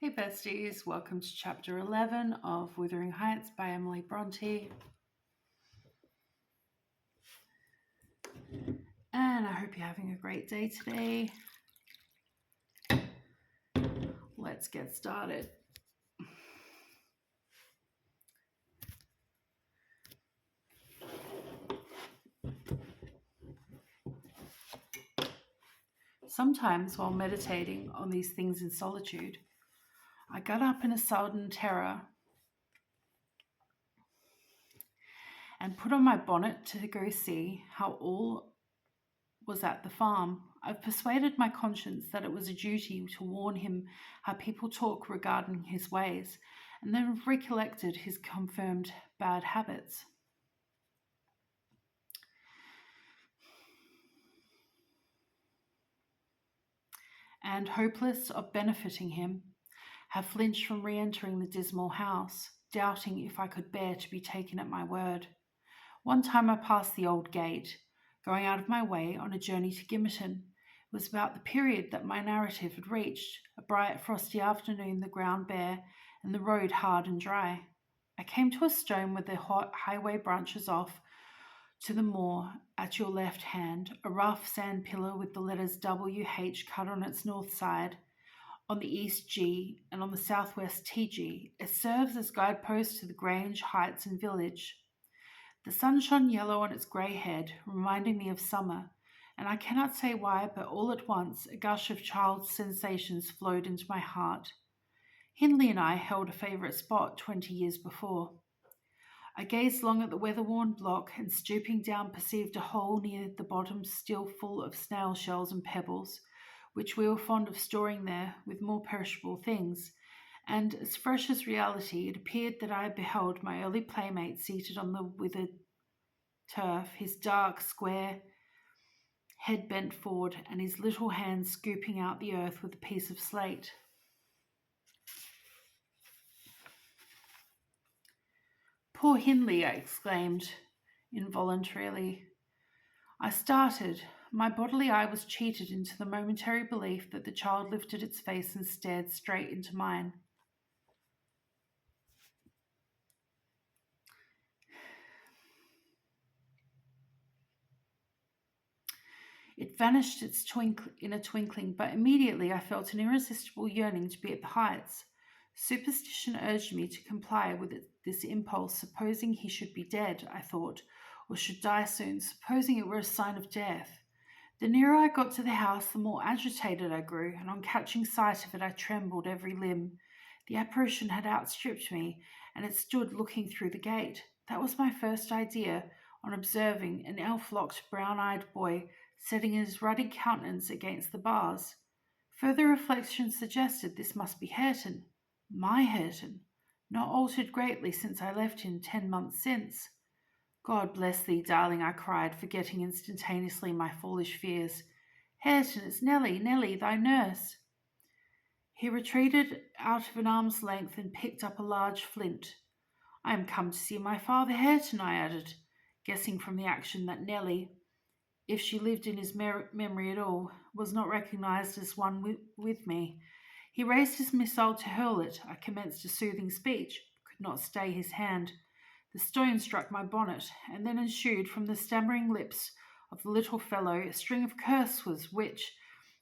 Hey besties, welcome to chapter 11 of Wuthering Heights by Emily Bronte. And I hope you're having a great day today. Let's get started. Sometimes while meditating on these things in solitude, I got up in a sudden terror and put on my bonnet to go see how all was at the farm. I've persuaded my conscience that it was a duty to warn him how people talk regarding his ways, and then recollected his confirmed bad habits. And hopeless of benefiting him, have flinched from re-entering the dismal house, doubting if I could bear to be taken at my word. One time I passed the old gate, going out of my way on a journey to Gimmerton. It was about the period that my narrative had reached, a bright frosty afternoon, the ground bare, and the road hard and dry. I came to a stone where the highway branches off to the moor at your left hand, a rough sand pillar with the letters WH cut on its north side, on the east G, and on the southwest TG. It serves as guidepost to the Grange, Heights, and village. The sun shone yellow on its grey head, reminding me of summer, and I cannot say why, but all at once a gush of child's sensations flowed into my heart. Hindley and I held a favourite spot 20 years before. I gazed long at the weather-worn block, and stooping down perceived a hole near the bottom still full of snail shells and pebbles, which we were fond of storing there with more perishable things, and as fresh as reality, it appeared that I beheld my early playmate seated on the withered turf, his dark, square head bent forward, and his little hands scooping out the earth with a piece of slate. "Poor Hindley!" I exclaimed involuntarily. I started. My bodily eye was cheated into the momentary belief that the child lifted its face and stared straight into mine. It vanished in a twinkling, but immediately I felt an irresistible yearning to be at the heights. Superstition urged me to comply with this impulse, supposing he should be dead, I thought, or should die soon, supposing it were a sign of death. The nearer I got to the house, the more agitated I grew, and on catching sight of it I trembled every limb. The apparition had outstripped me, and it stood looking through the gate. That was my first idea on observing an elf-locked, brown-eyed boy setting his ruddy countenance against the bars. Further reflection suggested this must be Hareton, my Hareton, not altered greatly since I left him 10 months since. "God bless thee, darling," I cried, forgetting instantaneously my foolish fears. "Hareton, it's Nelly, thy nurse." He retreated out of an arm's length and picked up a large flint. "I am come to see my father Hareton," I added, guessing from the action that Nelly, if she lived in his memory at all, was not recognised as one with me. He raised his missile to hurl it. I commenced a soothing speech, but could not stay his hand. The stone struck my bonnet, and then ensued from the stammering lips of the little fellow a string of curses which,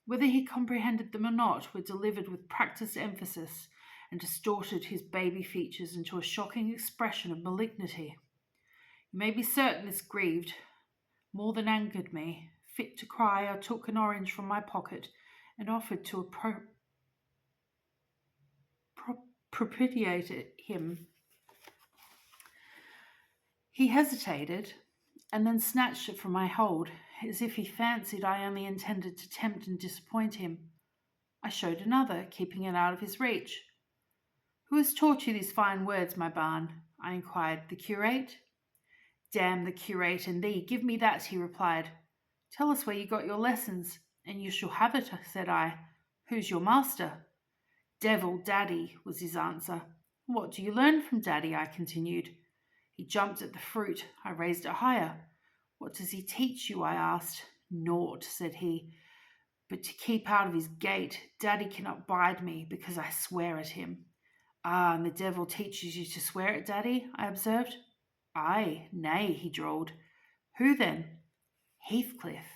whether he comprehended them or not, were delivered with practised emphasis, and distorted his baby features into a shocking expression of malignity. You may be certain this grieved more than angered me. Fit to cry, I took an orange from my pocket and offered to propitiate him. He hesitated, and then snatched it from my hold, as if he fancied I only intended to tempt and disappoint him. I showed another, keeping it out of his reach. "Who has taught you these fine words, my bairn?" I inquired. "The curate?" "Damn the curate and thee, give me that," he replied. "Tell us where you got your lessons, and you shall have it," said I. "Who's your master?" "Devil Daddy," was his answer. "What do you learn from Daddy?" I continued. He jumped at the fruit. I raised it higher. "What does he teach you?" I asked. "Naught," said he. but to keep out of his gate. Daddy cannot bide me, because I swear at him. Ah, and the devil teaches you to swear at Daddy, I observed. Aye, nay, he drawled. Who then? Heathcliff.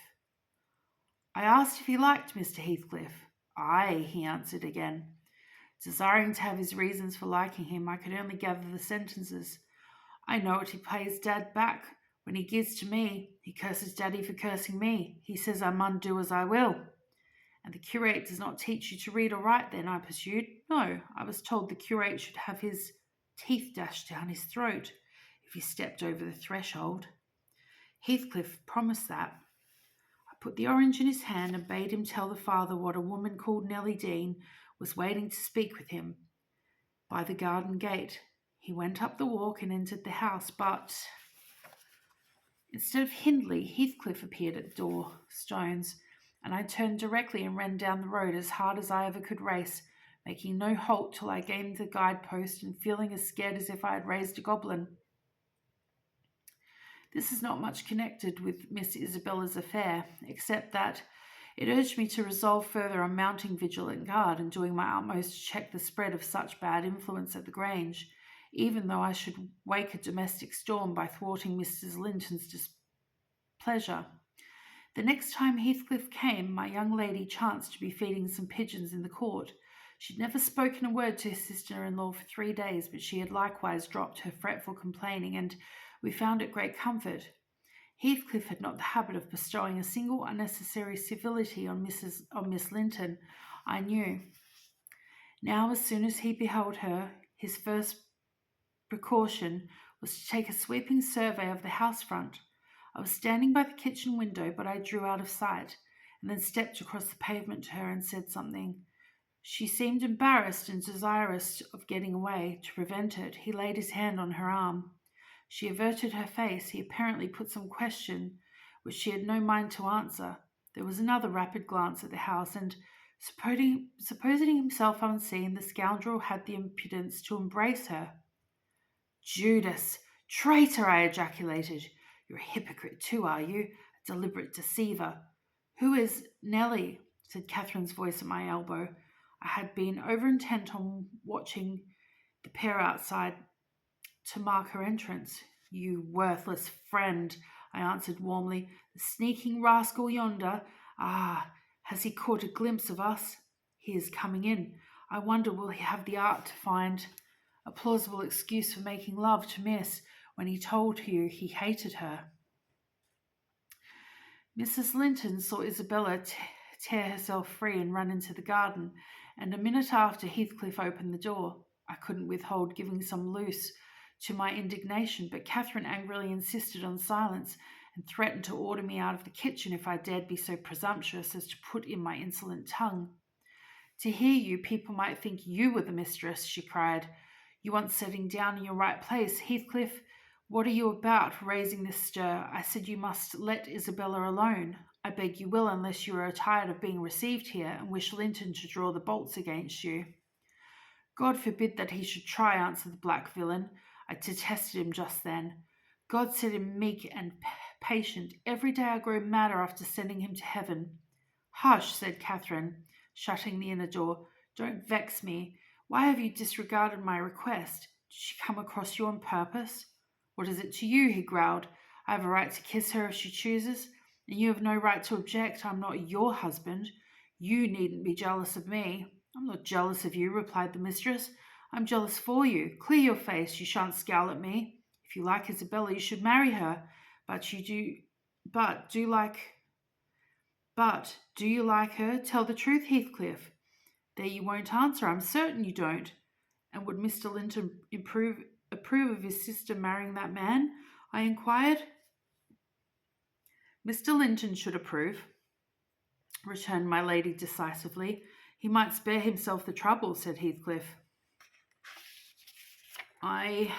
I asked if he liked Mr. Heathcliff. Aye, he answered again. Desiring to have his reasons for liking him, I could only gather the sentences. I know what he pays Dad back. When he gives to me, he curses Daddy for cursing me. He says I mun do as I will. And the curate does not teach you to read or write then, I pursued. No, I was told the curate should have his teeth dashed down his throat if he stepped over the threshold. Heathcliff promised that. I put the orange in his hand and bade him tell the father what a woman called Nellie Dean was waiting to speak with him by the garden gate. He went up the walk and entered the house, but instead of Hindley, Heathcliff appeared at the door, stones, and I turned directly and ran down the road as hard as I ever could race, making no halt till I gained the guidepost and feeling as scared as if I had raised a goblin. This is not much connected with Miss Isabella's affair, except that it urged me to resolve further on mounting vigilant guard and doing my utmost to check the spread of such bad influence at the Grange, even though I should wake a domestic storm by thwarting Mrs. Linton's displeasure. The next time Heathcliff came, my young lady chanced to be feeding some pigeons in the court. She'd never spoken a word to her sister-in-law for 3 days, but she had likewise dropped her fretful complaining, and we found it great comfort. Heathcliff had not the habit of bestowing a single unnecessary civility on Miss Linton, I knew. Now, as soon as he beheld her, his first precaution was to take a sweeping survey of the house front. I was standing by the kitchen window, but I drew out of sight, and then stepped across the pavement to her and said something. She seemed embarrassed and desirous of getting away. To prevent it, he laid his hand on her arm. She averted her face. He apparently put some question which she had no mind to answer. There was another rapid glance at the house, and supposing himself unseen, the scoundrel had the impudence to embrace her. Judas! Traitor! I ejaculated. You're a hypocrite too, are you? A deliberate deceiver. Who is Nellie? Said Catherine's voice at my elbow. I had been over intent on watching the pair outside to mark her entrance. You worthless friend, I answered warmly. The sneaking rascal yonder. Ah, has he caught a glimpse of us? He is coming in. I wonder will he have the art to find a plausible excuse for making love to Miss when he told you he hated her. Mrs. Linton saw Isabella tear herself free and run into the garden, and a minute after Heathcliff opened the door. I couldn't withhold giving some loose to my indignation, but Catherine angrily insisted on silence and threatened to order me out of the kitchen if I dared be so presumptuous as to put in my insolent tongue. To hear you, people might think you were the mistress, she cried. You want setting down in your right place, Heathcliff. What are you about, raising this stir? I said you must let Isabella alone. I beg you will, unless you are tired of being received here and wish Linton to draw the bolts against you. God forbid that he should try, answered the black villain. I detested him just then. God set him meek and patient. Every day I grow madder after sending him to heaven. Hush, said Catherine, shutting the inner door. Don't vex me. Why have you disregarded my request? Did she come across you on purpose? What is it to you? He growled. I have a right to kiss her if she chooses, and you have no right to object. I'm not your husband. You needn't be jealous of me. I'm not jealous of you, replied the mistress. I'm jealous for you. Clear your face. You shan't scowl at me. If you like Isabella, you should marry her. But do you like her? Tell the truth, Heathcliff. There you won't answer. I'm certain you don't. And would Mr. Linton approve of his sister marrying that man? I inquired. Mr. Linton should approve, returned my lady decisively. He might spare himself the trouble, said Heathcliff. I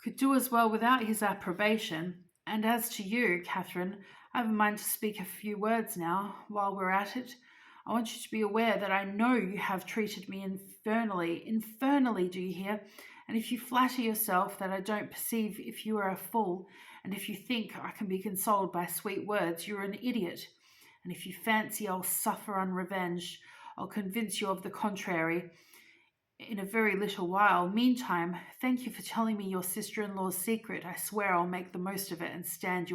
could do as well without his approbation. And as to you, Catherine, I have a mind to speak a few words now, while we're at it. I want you to be aware that I know you have treated me infernally, do you hear? And if you flatter yourself that I don't perceive if you are a fool, and if you think I can be consoled by sweet words, you're an idiot. and if you fancy I'll suffer unrevenged, I'll convince you of the contrary in a very little while. Meantime, thank you for telling me your sister-in-law's secret. I swear I'll make the most of it and stand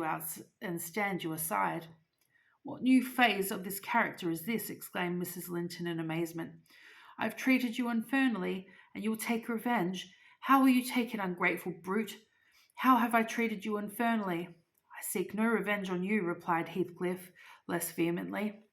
you aside." "What new phase of this character is this?" exclaimed Mrs. Linton in amazement. "I've treated you infernally, and you'll take revenge. How will you take it, ungrateful brute? How have I treated you infernally?" "I seek no revenge on you," replied Heathcliff, less vehemently.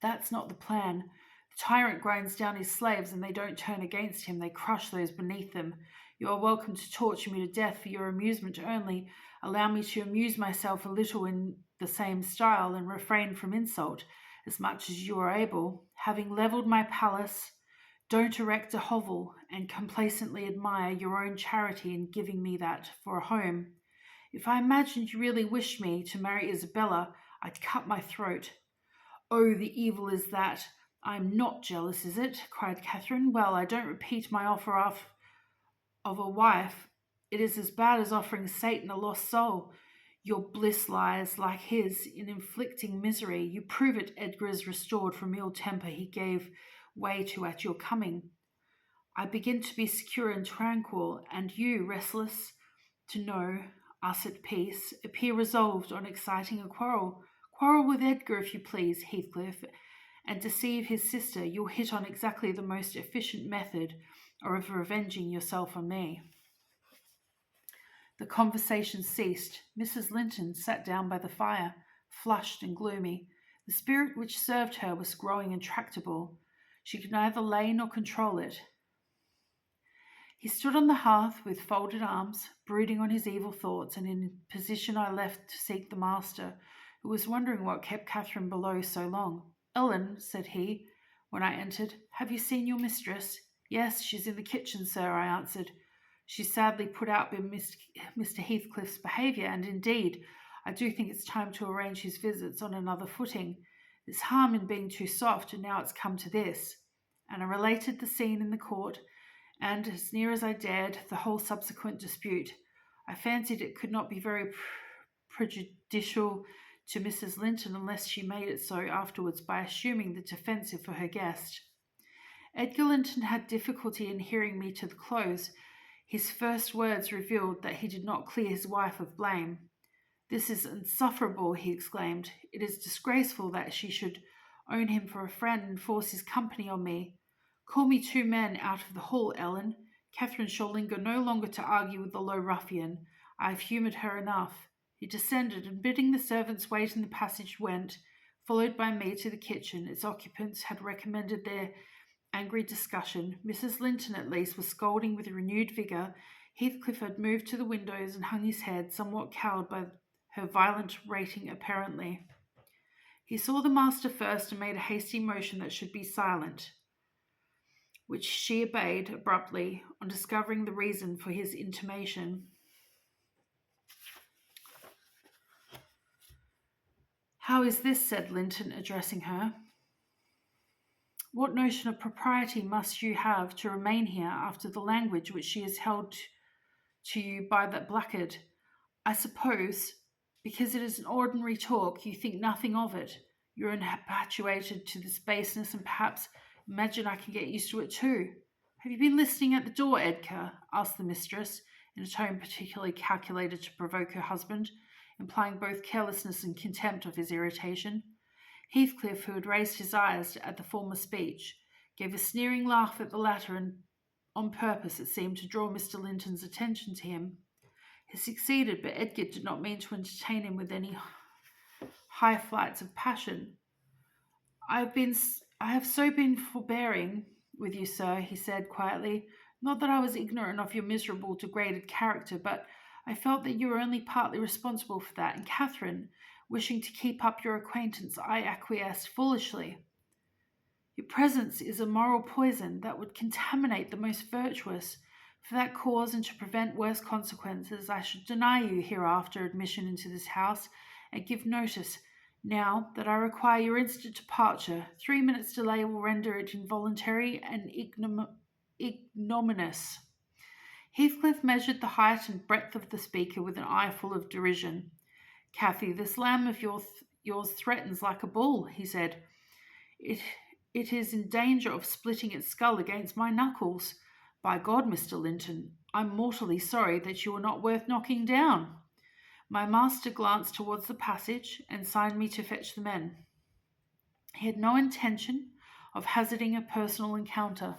"That's not the plan. The tyrant grinds down his slaves, and they don't turn against him, they crush those beneath them. You are welcome to torture me to death for your amusement only. Allow me to amuse myself a little in the same style, and refrain from insult, as much as you are able. Having levelled my palace, don't erect a hovel, and complacently admire your own charity in giving me that for a home. If I imagined you really wished me to marry Isabella, I'd cut my throat." "Oh, the evil is that I'm not jealous, is it?" cried Catherine. "Well, I don't repeat my offer of a wife. It is as bad as offering Satan a lost soul. Your bliss lies, like his, in inflicting misery. You prove it. Edgar is restored from ill temper he gave way to at your coming. I begin to be secure and tranquil, and you, restless to know us at peace, appear resolved on exciting a quarrel. Quarrel with Edgar, if you please, Heathcliff, and deceive his sister. You'll hit on exactly the most efficient method of revenging yourself on me." The conversation ceased. Mrs. Linton sat down by the fire, flushed and gloomy. The spirit which served her was growing intractable. She could neither lay nor control it. He stood on the hearth with folded arms, brooding on his evil thoughts, and in a position I left to seek the master, who was wondering what kept Catherine below so long. "Ellen," said he, when I entered, "have you seen your mistress?" "Yes, she's in the kitchen, sir," I answered. "She's sadly put out by Mr. Heathcliff's behaviour, and indeed, I do think it's time to arrange his visits on another footing. There's harm in being too soft, and now it's come to this." And I related the scene in the court, and, as near as I dared, the whole subsequent dispute. I fancied it could not be very prejudicial to Mrs. Linton unless she made it so afterwards by assuming the defensive for her guest. Edgar Linton had difficulty in hearing me to the close. His first words revealed that he did not clear his wife of blame. "This is insufferable," he exclaimed. "It is disgraceful that she should own him for a friend and force his company on me. Call me 2 men out of the hall, Ellen. Catherine shall linger no longer to argue with the low ruffian. I have humoured her enough." He descended, and bidding the servants wait in the passage, went, followed by me, to the kitchen. Its occupants had recommenced their angry discussion. Mrs. Linton, at least, was scolding with renewed vigour. Heathcliff had moved to the windows and hung his head, somewhat cowed by her violent rating apparently. He saw the master first and made a hasty motion that should be silent, which she obeyed abruptly on discovering the reason for his intimation. "How is this?" said Linton, addressing her. "What notion of propriety must you have to remain here after the language which she has held to you by that blackguard? I suppose, because it is an ordinary talk, you think nothing of it. You're habituated to this baseness, and perhaps imagine I can get used to it too." "Have you been listening at the door, Edgar?" asked the mistress, in a tone particularly calculated to provoke her husband, implying both carelessness and contempt of his irritation. Heathcliff, who had raised his eyes at the former speech, gave a sneering laugh at the latter, and on purpose, it seemed, to draw Mr. Linton's attention to him. He succeeded, but Edgar did not mean to entertain him with any high flights of passion. I have so been forbearing with you, sir," he said quietly. "Not that I was ignorant of your miserable, degraded character, but I felt that you were only partly responsible for that, and Catherine, wishing to keep up your acquaintance, I acquiesced foolishly. Your presence is a moral poison that would contaminate the most virtuous. For that cause, and to prevent worse consequences, I should deny you hereafter admission into this house, and give notice now that I require your instant departure. 3 minutes' delay will render it involuntary and ignominious." Heathcliff measured the height and breadth of the speaker with an eye full of derision. "Cathy, this lamb of yours threatens like a bull, he said. It, it is in danger of splitting its skull against my knuckles. By God, Mr. Linton, I'm mortally sorry that you are not worth knocking down. My master glanced towards the passage and signed me to fetch the men. He had no intention of hazarding a personal encounter.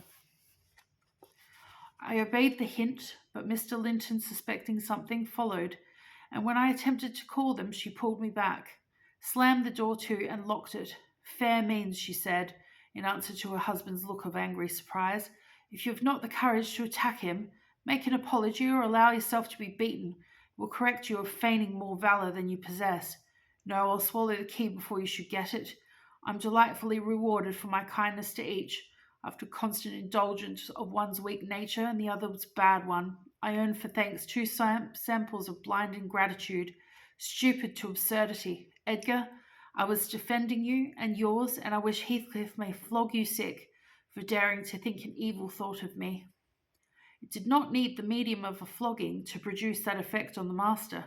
I obeyed the hint, but Mr. Linton, suspecting something, followed, and when I attempted to call them, she pulled me back, slammed the door to, and locked it. Fair means, she said, in answer to her husband's look of angry surprise. If you have not the courage to attack him, make an apology or allow yourself to be beaten. It will correct you of feigning more valour than you possess. No, I'll swallow the key before you should get it. I'm delightfully rewarded for my kindness to each. After constant indulgence of one's weak nature and the other's bad one, I earn for thanks two samples of blind ingratitude, stupid to absurdity. Edgar, I was defending you and yours, and I wish Heathcliff may flog you sick for daring to think an evil thought of me. It did not need the medium of a flogging to produce that effect on the master.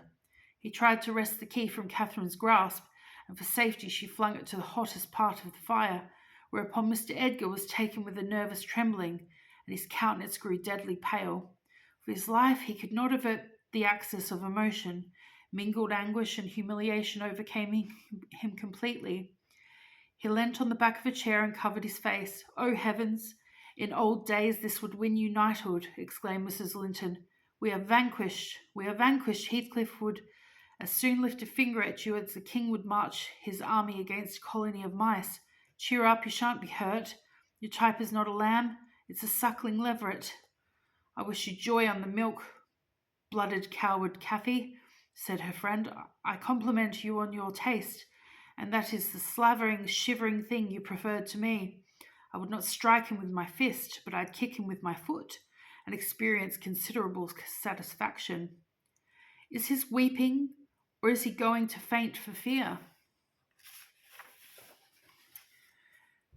He tried to wrest the key from Catherine's grasp, and for safety she flung it to the hottest part of the fire, whereupon Mr. Edgar was taken with a nervous trembling, and his countenance grew deadly pale. For his life he could not avert the access of emotion. Mingled anguish and humiliation overcame him completely. He leant on the back of a chair and covered his face. Oh, heavens! In old days this would win you knighthood, exclaimed Mrs. Linton. We are vanquished. Heathcliff would as soon lift a finger at you as the king would march his army against a colony of mice. Cheer up, you shan't be hurt. Your type is not a lamb, it's a suckling leveret. I wish you joy on the milk-blooded coward, Cathy, said her friend. I compliment you on your taste, and that is the slavering, shivering thing you preferred to me. I would not strike him with my fist, but I'd kick him with my foot, and experience considerable satisfaction. Is his weeping, or is he going to faint for fear?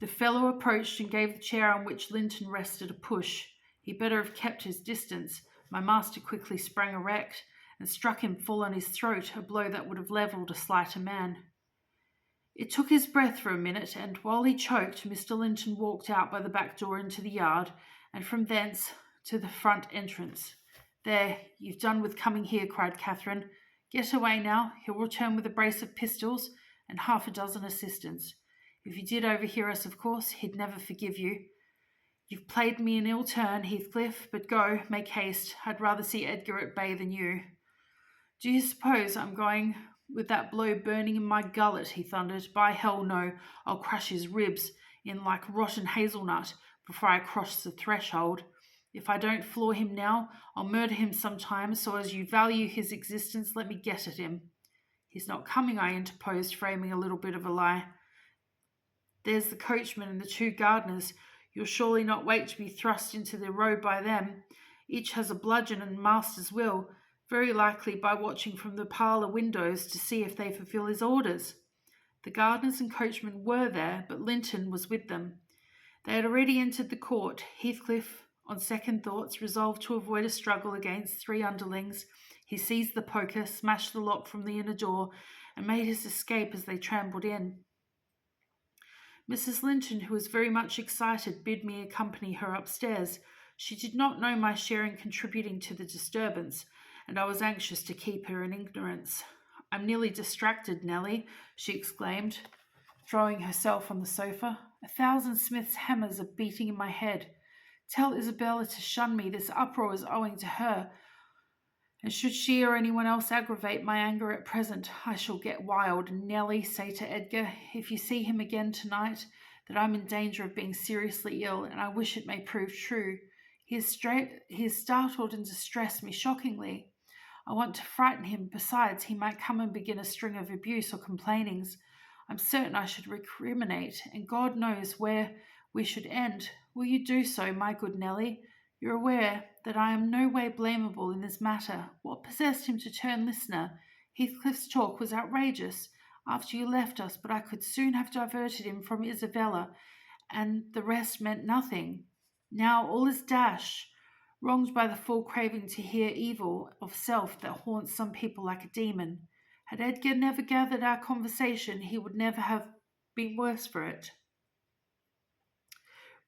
The fellow approached and gave the chair on which Linton rested a push. He better have kept his distance. My master quickly sprang erect and struck him full on his throat, a blow that would have levelled a slighter man. It took his breath for a minute, and while he choked, Mr. Linton walked out by the back door into the yard, and from thence to the front entrance. There, you've done with coming here, cried Catherine. Get away now. He'll return with a brace of pistols and half a dozen assistants. If he did overhear us, of course, he'd never forgive you. You've played me an ill turn, Heathcliff, but go, make haste. I'd rather see Edgar at bay than you. Do you suppose I'm going with that blow burning in my gullet? He thundered. By hell, no. I'll crush his ribs in like rotten hazelnut before I cross the threshold. If I don't floor him now, I'll murder him sometime, so as you value his existence, let me get at him. He's not coming, I interposed, framing a little bit of a lie. There's the coachman and the two gardeners. You'll surely not wait to be thrust into the road by them. Each has a bludgeon and master's will, very likely by watching from the parlour windows to see if they fulfil his orders. The gardeners and coachmen were there, but Linton was with them. They had already entered the court. Heathcliff, on second thoughts, resolved to avoid a struggle against three underlings. He seized the poker, smashed the lock from the inner door, and made his escape as they trampled in. Mrs. Linton, who was very much excited, bid me accompany her upstairs. She did not know my share in contributing to the disturbance, and I was anxious to keep her in ignorance. I'm nearly distracted, Nellie, she exclaimed, throwing herself on the sofa. 1,000 Smith's hammers are beating in my head. Tell Isabella to shun me. This uproar is owing to her, and should she or anyone else aggravate my anger at present, I shall get wild. Nellie, say to Edgar, if you see him again tonight, that I'm in danger of being seriously ill, and I wish it may prove true. He has startled and distressed me shockingly. I want to frighten him. Besides, he might come and begin a string of abuse or complainings. I'm certain I should recriminate, and God knows where we should end. Will you do so, my good Nellie? You're aware that I am no way blamable in this matter. What possessed him to turn listener? Heathcliff's talk was outrageous after you left us, but I could soon have diverted him from Isabella, and the rest meant nothing. Now all is dash, wronged by the full craving to hear evil of self that haunts some people like a demon. Had Edgar never gathered our conversation, he would never have been worse for it.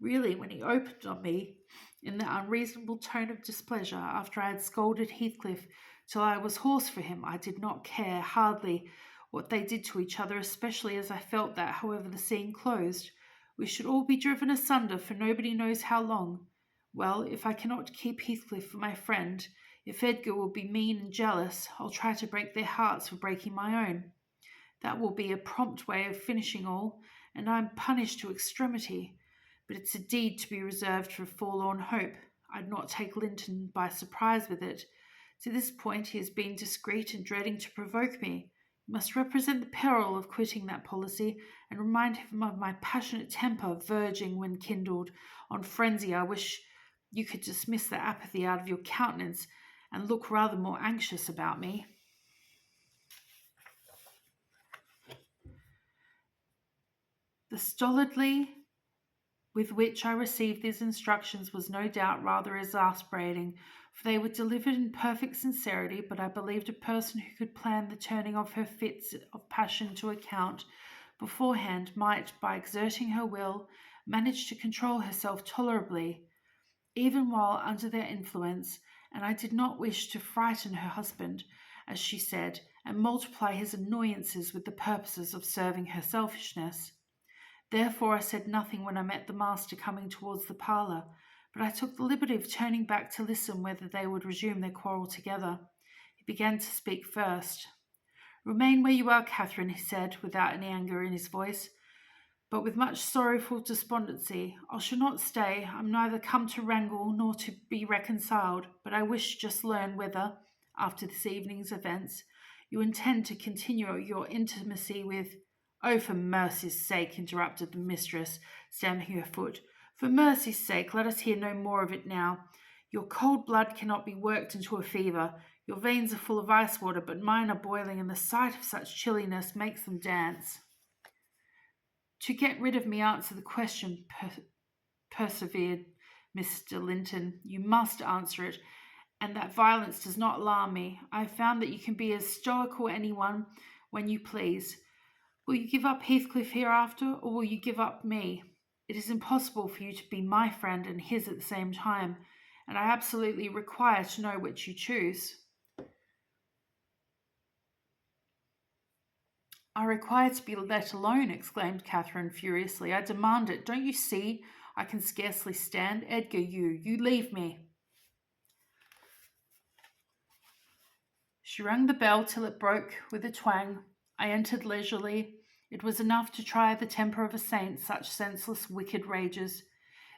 Really, when he opened on me in the unreasonable tone of displeasure after I had scolded Heathcliff till I was hoarse for him, I did not care hardly what they did to each other, especially as I felt that, however the scene closed, we should all be driven asunder for nobody knows how long. Well, if I cannot keep Heathcliff for my friend, if Edgar will be mean and jealous, I'll try to break their hearts for breaking my own. That will be a prompt way of finishing all, and I'm punished to extremity. But it's a deed to be reserved for forlorn hope. I'd not take Linton by surprise with it. To this point he has been discreet and dreading to provoke me. You must represent the peril of quitting that policy, and remind him of my passionate temper verging, when kindled, on frenzy. I wish you could dismiss the apathy out of your countenance, and look rather more anxious about me. The stolidly with which I received these instructions was no doubt rather exasperating, for they were delivered in perfect sincerity, but I believed a person who could plan the turning of her fits of passion to account beforehand might, by exerting her will, manage to control herself tolerably, even while under their influence, and I did not wish to frighten her husband, as she said, and multiply his annoyances with the purposes of serving her selfishness. Therefore I said nothing when I met the master coming towards the parlour, but I took the liberty of turning back to listen whether they would resume their quarrel together. He began to speak first. "Remain where you are, Catherine," he said, without any anger in his voice, but with much sorrowful despondency. "I shall not stay. I'm neither come to wrangle nor to be reconciled, but I wish just learn whether, after this evening's events, you intend to continue your intimacy with—" "Oh, for mercy's sake," interrupted the mistress, stamping her foot. "For mercy's sake, let us hear no more of it now. Your cold blood cannot be worked into a fever. Your veins are full of ice water, but mine are boiling, and the sight of such chilliness makes them dance." "To get rid of me, answer the question," persevered Mr. Linton. "You must answer it, and that violence does not alarm me. I have found that you can be as stoical anyone when you please. Will you give up Heathcliff hereafter, or will you give up me? It is impossible for you to be my friend and his at the same time, and I absolutely require to know which you choose." "I require to be let alone," exclaimed Catherine furiously. "I demand it. Don't you see I can scarcely stand? Edgar, you leave me." She rang the bell till it broke with a twang. I entered leisurely. It was enough to try the temper of a saint, such senseless, wicked rages.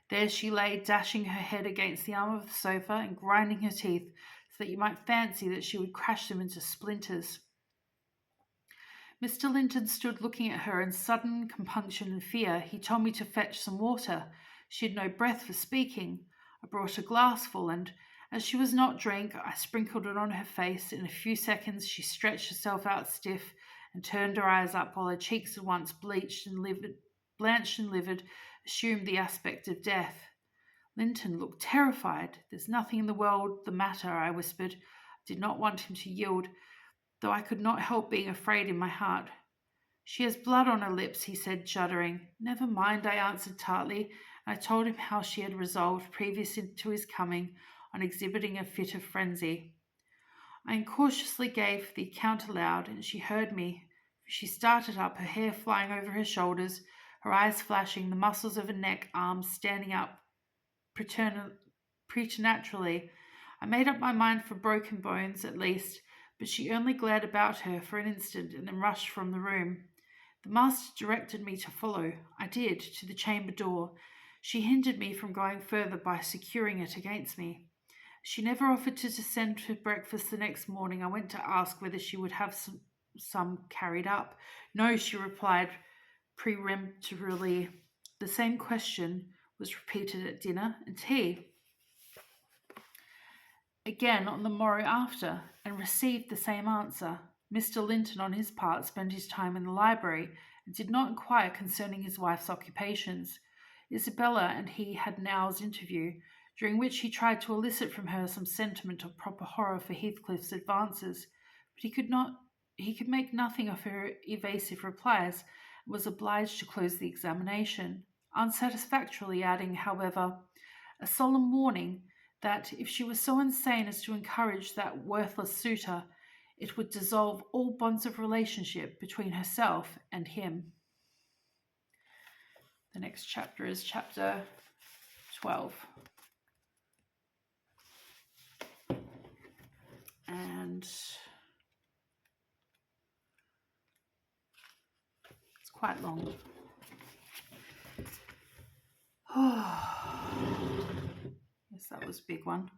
There she lay, dashing her head against the arm of the sofa and grinding her teeth, so that you might fancy that she would crash them into splinters. Mr. Linton stood looking at her in sudden compunction and fear. He told me to fetch some water. She had no breath for speaking. I brought a glassful, and as she was not drink, I sprinkled it on her face. In a few seconds she stretched herself out stiff and turned her eyes up, while her cheeks, at once blanched and livid, assumed the aspect of death. Linton looked terrified. "There's nothing in the world the matter," I whispered. I did not want him to yield, though I could not help being afraid in my heart. "She has blood on her lips," he said, shuddering. "Never mind," I answered tartly, and I told him how she had resolved, previous to his coming, on exhibiting a fit of frenzy. I incautiously gave the account aloud, and she heard me. She started up, her hair flying over her shoulders, her eyes flashing, the muscles of her neck, arms standing up preternaturally. I made up my mind for broken bones, at least, but she only glared about her for an instant and then rushed from the room. The master directed me to follow. I did, to the chamber door. She hindered me from going further by securing it against me. She never offered to descend to breakfast the next morning. I went to ask whether she would have some carried up. "No," she replied peremptorily. The same question was repeated at dinner and tea, again on the morrow after, and received the same answer. Mr. Linton, on his part, spent his time in the library, and did not inquire concerning his wife's occupations. Isabella and he had an hour's interview, during which he tried to elicit from her some sentiment of proper horror for Heathcliff's advances, but he could not he could make nothing of her evasive replies and was obliged to close the examination, unsatisfactorily adding, however, a solemn warning that if she was so insane as to encourage that worthless suitor, it would dissolve all bonds of relationship between herself and him. The next chapter is chapter 12. And it's quite long. Yes, that was a big one.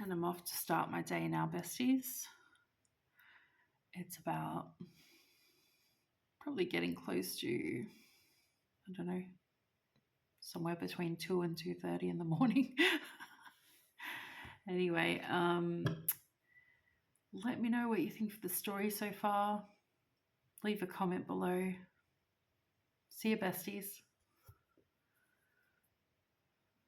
And I'm off to start my day now, besties. It's about probably getting close to, I don't know, somewhere between 2 and 2:30 in the morning. Anyway, let me know what you think of the story so far. Leave a comment below. See you, besties.